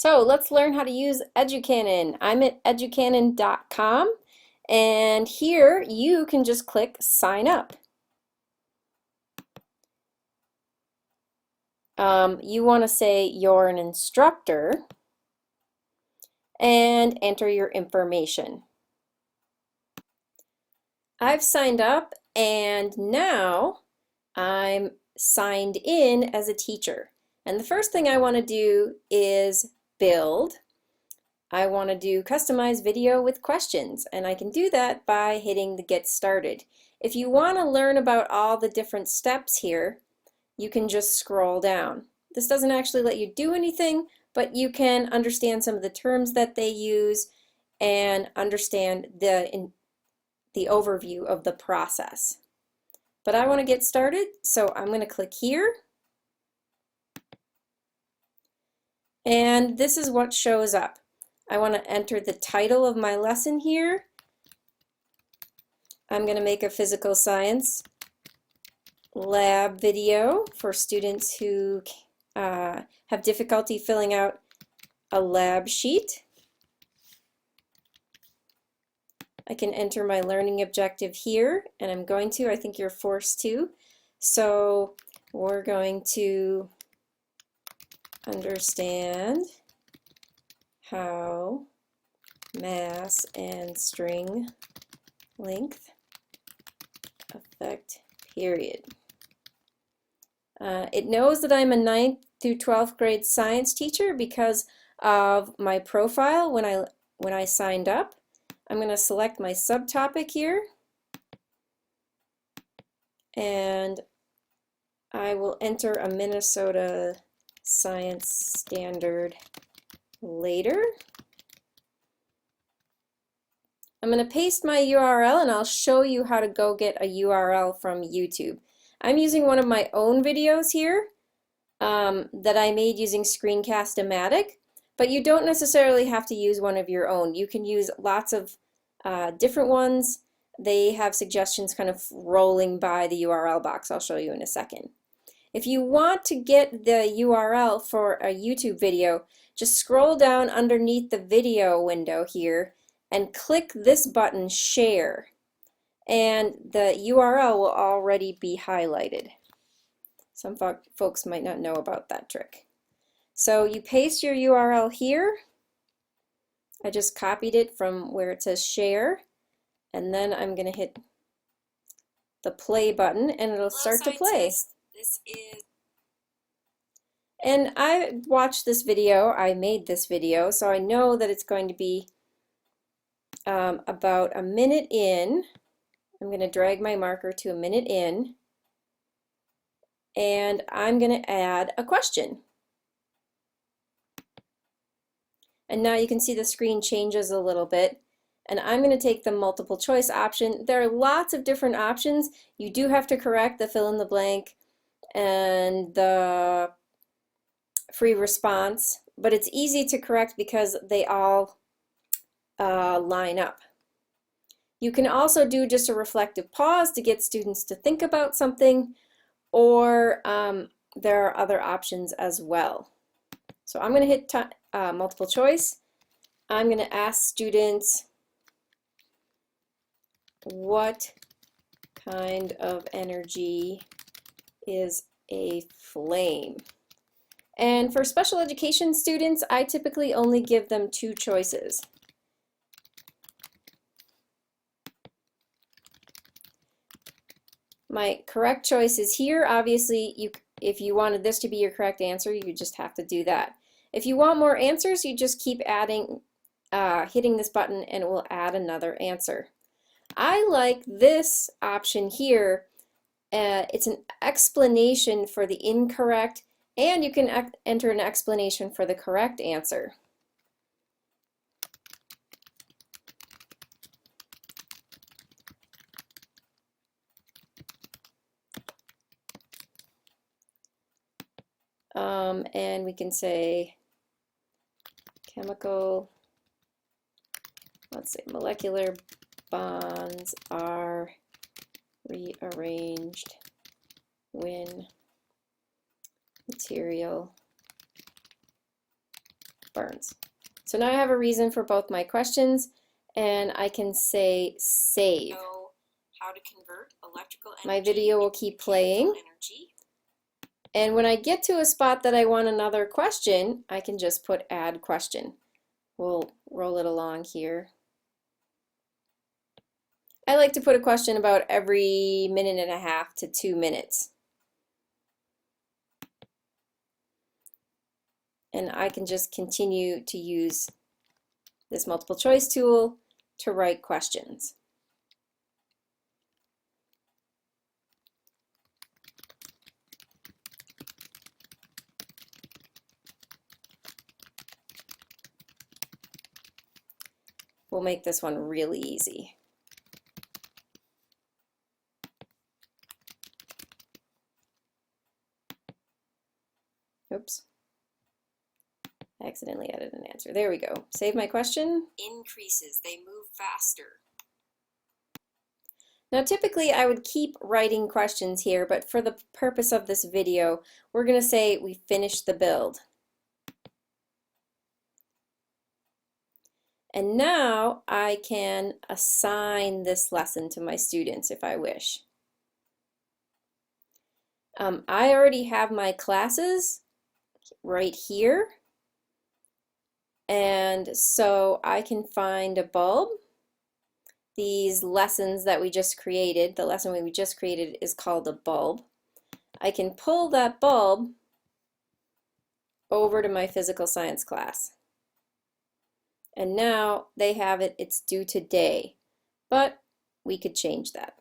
So let's learn how to use Educanon. I'm at educanon.com, and here you can just click sign up. You want to say you're an instructor and enter your information. I've signed up and now I'm signed in as a teacher. And the first thing I want to do is build. I want to do customized video with questions, and I can do that by hitting the Get Started. If you want to learn about all the different steps here, you can just scroll down. This doesn't actually let you do anything, but you can understand some of the terms that they use and understand the overview of the process. But I want to get started, so I'm going to click here. And this is what shows up. I want to enter the title of my lesson here. I'm going to make a physical science lab video for students who have difficulty filling out a lab sheet. I can enter my learning objective here, and I'm going to. I think you're forced to. So we're going to understand how mass and string length affect period. It knows that I'm a 9th through 12th grade science teacher because of my profile when I signed up. I'm going to select my subtopic here, and I will enter a Minnesota Science Standard later. I'm going to paste my URL and I'll show you how to go get a URL from YouTube. I'm using one of my own videos here that I made using Screencast-O-Matic, but you don't necessarily have to use one of your own. You can use lots of different ones. They have suggestions kind of rolling by the URL box. I'll show you in a second. If you want to get the URL for a YouTube video, just scroll down underneath the video window here and click this button, Share, and the URL will already be highlighted. Some folks might not know about that trick. So you paste your URL here. I just copied it from where it says Share, and then I'm going to hit the play button and it'll start to play. And I watched this video, I made this video, so I know that it's going to be about a minute in. I'm going to drag my marker to a minute in, and I'm going to add a question. And now you can see the screen changes a little bit, and I'm going to take the multiple choice option. There are lots of different options. You do have to correct the fill in the blank and the free response, but it's easy to correct because they all line up. You can also do just a reflective pause to get students to think about something, or there are other options as well. So I'm going to hit multiple choice. I'm going to ask students, what kind of energy is a flame? And for special education students, I typically only give them 2 choices. My correct choice is here. Obviously, if you wanted this to be your correct answer, you just have to do that. If you want more answers, you just keep adding, hitting this button, and it will add another answer. I like this option here. It's an explanation for the incorrect, and you can enter an explanation for the correct answer. And we can say chemical, let's say molecular bonds are rearranged when material burns. So now I have a reason for both my questions, and I can say save. How to convert electrical energy. My video will keep playing. And when I get to a spot that I want another question, I can just put add question. We'll roll it along here. I like to put a question about every 1.5 to 2 minutes. And I can just continue to use this multiple choice tool to write questions. We'll make this one really easy. Oops. I accidentally added an answer. There we go. Save my question. Increases, they move faster. Now typically I would keep writing questions here, but for the purpose of this video, we're going to say we finished the build. And now I can assign this lesson to my students if I wish. I already have my classes right here. And so I can find a bulb. These lessons that we just created, the lesson we just created is called a bulb. I can pull that bulb over to my physical science class. And now they have it, it's due today, but we could change that.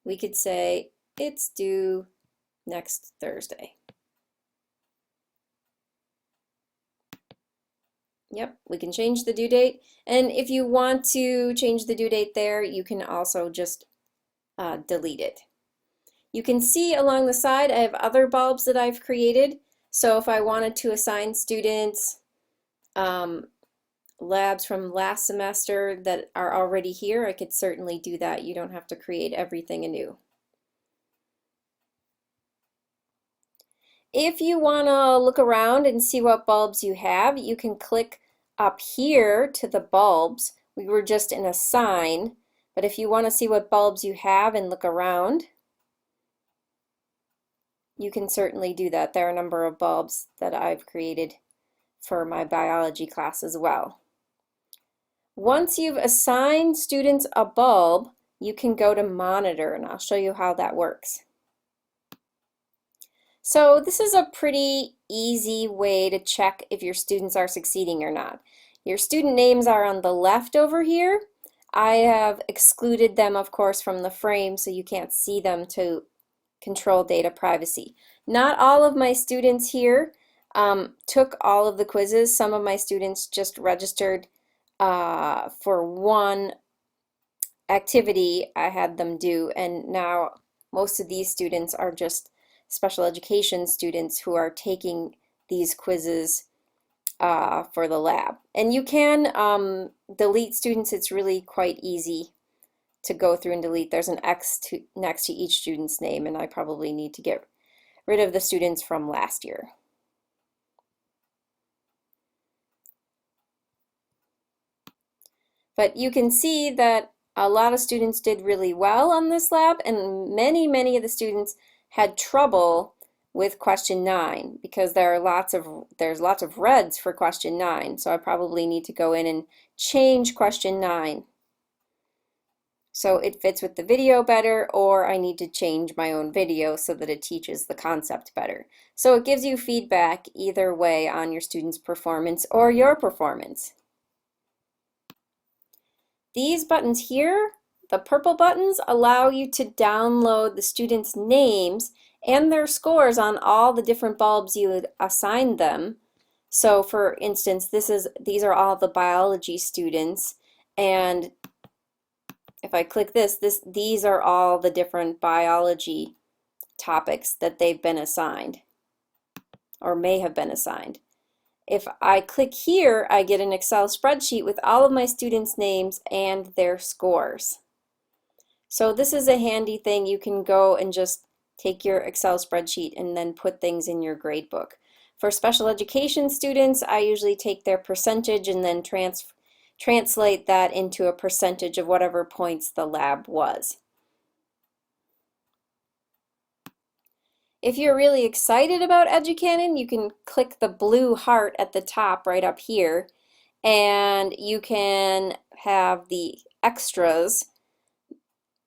We could say it's due next Thursday. Yep, we can change the due date. And if you want to change the due date there, you can also just delete it. You can see along the side I have other bulbs that I've created. So if I wanted to assign students labs from last semester that are already here, I could certainly do that. You don't have to create everything anew. If you want to look around and see what bulbs you have, you can click up here to the bulbs. We were just in assign, but if you want to see what bulbs you have and look around, you can certainly do that. There are a number of bulbs that I've created for my biology class as well. Once you've assigned students a bulb, you can go to monitor, and I'll show you how that works. So this is a pretty easy way to check if your students are succeeding or not. Your student names are on the left over here. I have excluded them, of course, from the frame so you can't see them to control data privacy. Not all of my students here took all of the quizzes. Some of my students just registered for one activity I had them do, and now most of these students are just special education students who are taking these quizzes for the lab. And you can delete students. It's really quite easy to go through and delete. There's an X next to each student's name, and I probably need to get rid of the students from last year. But you can see that a lot of students did really well on this lab, and many of the students had trouble with question 9 because there's lots of reds for question 9. So I probably need to go in and change question 9 so it fits with the video better, or I need to change my own video so that it teaches the concept better. So it gives you feedback either way on your students' performance or your performance. These buttons here, the purple buttons, allow you to download the students' names and their scores on all the different bulbs you assigned them. So for instance, these are all the biology students, and if I click these are all the different biology topics that they've been assigned or may have been assigned. If I click here, I get an Excel spreadsheet with all of my students' names and their scores. So this is a handy thing. You can go and just take your Excel spreadsheet and then put things in your gradebook. For special education students, I usually take their percentage and then translate that into a percentage of whatever points the lab was. If you're really excited about Educanon, you can click the blue heart at the top right up here, and you can have the extras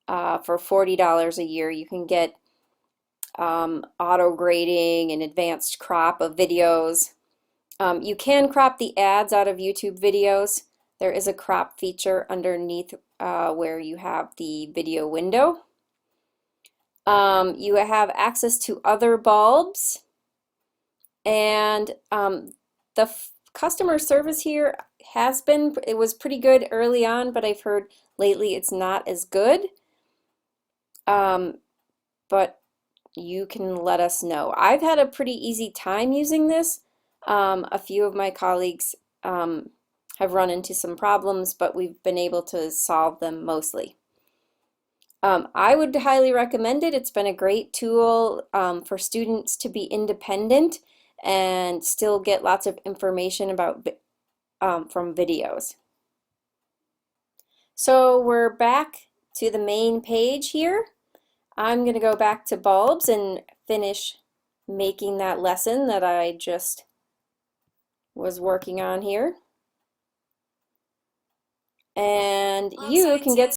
for $40 a year. You can get auto grading and advanced crop of videos. You can crop the ads out of YouTube videos. There is a crop feature underneath where you have the video window. You have access to other bulbs, and the customer service here it was pretty good early on, but I've heard lately it's not as good. But you can let us know. I've had a pretty easy time using this. A few of my colleagues have run into some problems, but we've been able to solve them mostly. I would highly recommend it. It's been a great tool for students to be independent and still get lots of information about from videos. So we're back to the main page here. I'm going to go back to bulbs and finish making that lesson that I just was working on here. And you can get